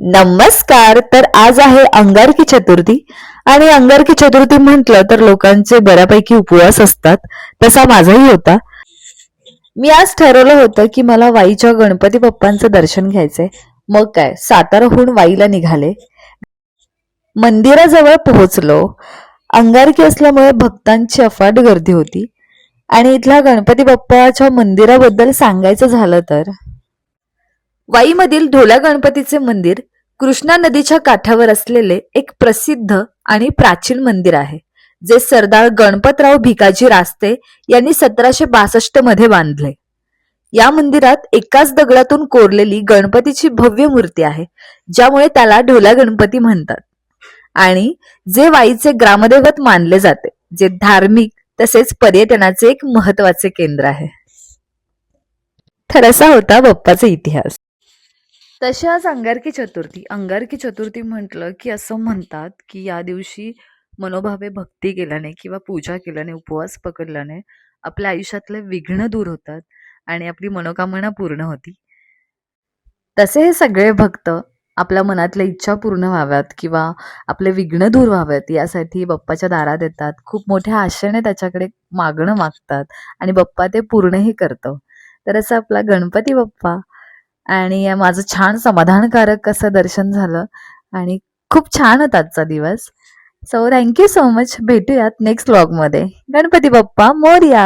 नमस्कार. तर आज आहे अंगारकी चतुर्थी आणि अंगारकी चतुर्थी म्हटलं तर लोकांचे बऱ्यापैकी उपवास असतात. तसा माझाही होता. मी आज ठरवलं होतं की मला वाईच्या गणपती बाप्पांचं दर्शन घ्यायचंय. मग काय, साताराहून वाईला निघाले. मंदिराजवळ पोहोचलो. अंगारकी असल्यामुळे भक्तांची अफाट गर्दी होती. आणि इथल्या गणपती बाप्पाच्या मंदिराबद्दल सांगायचं झालं तर वाईमधील ढोल्या गणपतीचे मंदिर कृष्णा नदीच्या काठावर असलेले एक प्रसिद्ध आणि प्राचीन मंदिर आहे, जे सरदार गणपतराव भिकाजी रास्ते यांनी 1762 मध्ये बांधले. या मंदिरात एकाच दगडातून कोरलेली गणपतीची भव्य मूर्ती आहे, ज्यामुळे त्याला ढोल्या गणपती म्हणतात. आणि जे वाईचे ग्रामदैवत मानले जाते, जे धार्मिक तसेच पर्यटनाचे एक महत्वाचे केंद्र आहे. तर असा होता बाप्पाचा इतिहास. तशी आज अंगारकी चतुर्थी म्हटलं की असं म्हणतात की या दिवशी मनोभावे भक्ती केल्याने किंवा पूजा केल्याने, उपवास पकडल्याने आपल्या आयुष्यातले विघ्न दूर होतात आणि आपली मनोकामना पूर्ण होती. तसे हे सगळे भक्त आपल्या मनातल्या इच्छा पूर्ण व्हाव्यात किंवा आपले विघ्न दूर व्हावेत यासाठी बाप्पाच्या दारात येतात. खूप मोठ्या आशेने त्याच्याकडे मागणं मागतात आणि बाप्पा ते पूर्णही करतो. तर असं आपला गणपती बाप्पा आणि माझं छान समाधानकारक असं दर्शन झालं आणि खूप छान होता आजचा दिवस. So thank you so much. भेटूयात नेक्स्ट व्लॉगमध्ये. गणपती बाप्पा मोरया.